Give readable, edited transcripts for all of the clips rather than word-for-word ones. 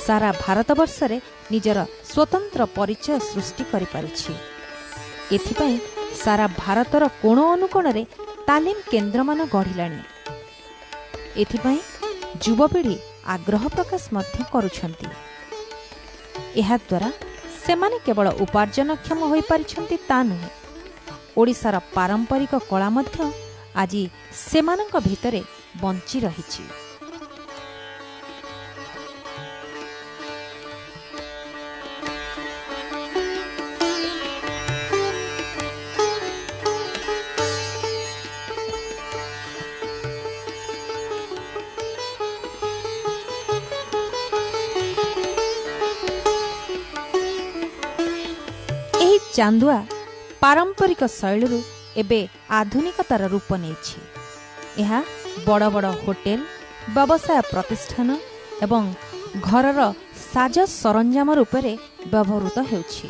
सारा भारतवर्ष रे निजर स्वतंत्र परिचय सृष्टि करि पारिछि। एथिपई सारा भारतर कोण अनुकोण रे तालीम केन्द्र मान गढ़िलाणी। एथिपई युवपीढ़ी आग्रह प्रकाश मध्य करुछंती। एहा द्वारा सेमाने केवल उपार्जनक्षम होई पारिछंती ता नुहे, ओडिशार पारंपरिक कला मध्य आज सेमानंक भितरे बंची रहिछि। चांदुआ पारंपरिक शैली एबे आधुनिकतार रूप नेछि। यह बड़ बड़ होटेल, व्यवसाय प्रतिष्ठान एवं घरर साज सरंजाम रूप में व्यवहृत हेउछि।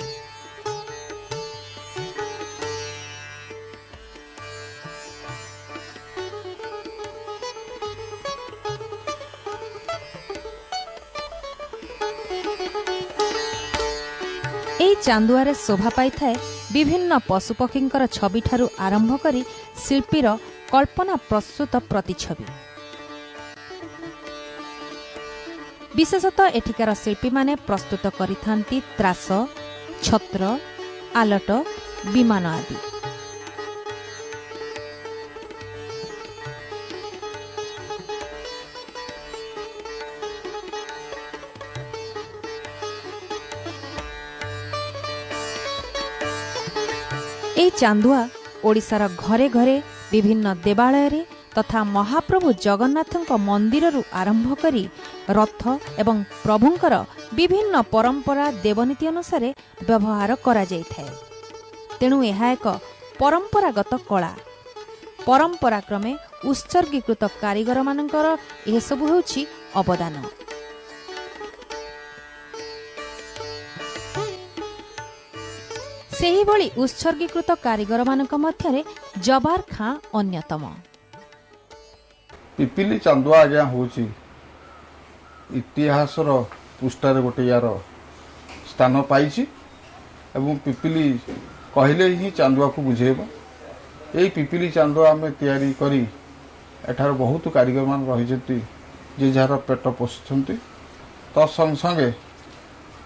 चांदुआरे शोभा पाई थाए विभिन्न पशुपक्षींकर छवि ठारू आरंभ करी शिल्पीर कल्पना प्रस्तुत प्रतिछवि। विशेषतः एठिकार शिल्पी माने प्रस्तुत करिथांती त्रास, छत्र, आलट, विमान आदि। এই चांदुआ ओडिशार घरे घरे विभिन्न देवालय रे तथा महाप्रभु जगन्नाथଙ୍କ मंदिररू आरंभ करी रथ एवं प्रभुंकर विभिन्न परंपरा देवनीति अनुसार व्यवहार करा जाय थाए। तेणु यह एक परंपरागत कला। परंपरा क्रमे उत्सर्गीकृत कारीगर मानकर यह सब होछि अवदान। सेही भली उत्सर्गीकृत कारीगर मानक मध्यरे जबार खां अन्यतम। पिपिली चांदुआ आज्ञा होची इतिहासर पृष्ठार गोटे यार स्थान पाइछि एवं पिपिली कहले ही चांदुआ को बुझेबा। यही पिपिली चांदुआ आम तैयारी करी एठार बहुत कारीगर मान रही जे जार पेट पोषुंट। तो संग संगे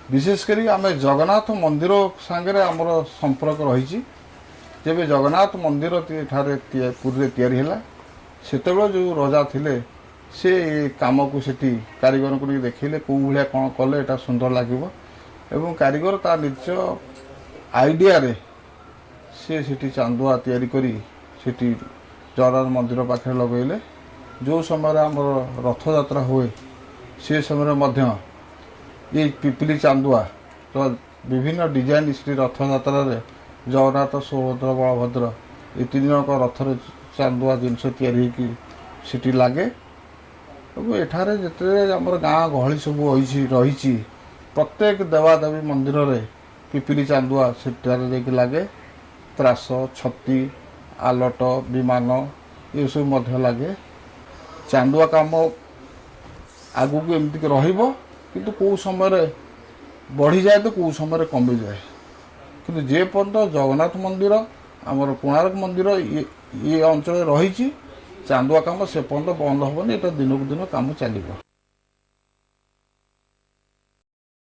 विशेषकर आम जगन्नाथ मंदिर सांगे आमर संपर्क रही। जब जगन्नाथ मंदिर पुरी तैयारी है सेतबेले जो रजा थिले से काम को सेठी कारीगर को देखले कौ भाया कौन कले एटा सुंदर लगे एवं कारीगर ता निज आइडिया रे से सेठी चांदुआ तैयारी करी सेठी जगन्नाथ मंदिर पाखे लगेले। जो समय आमर रथ यात्रा हुए से समय मध्य ये पिपिली चांदुआ तो विभिन्न डिजाइन श्री रथ यात्रा जगन्नाथ, सुभद्रा, बलभद्र ये तीन जन रथर चांदुआ जिनस या लगे। एठारे जिते आमर गाँ गहली सब रही प्रत्येक देवादेवी मंदिर रे पिपिली चांदुआ से लगे। त्रास, छती, आलट, विमान ये सब लगे। चांदुआ काम आगु को एमती रहिबो किंतु कौ समय बढ़ी जाए तो कौ समय कमी जाए। किंतु जे पर्यंत जगन्नाथ मंदिर आमर कोणार्क मंदिर ये अंचल रही चांदुआ काम से पर्यंत बंद हेनी। एटा दिन को दिन काम चलो।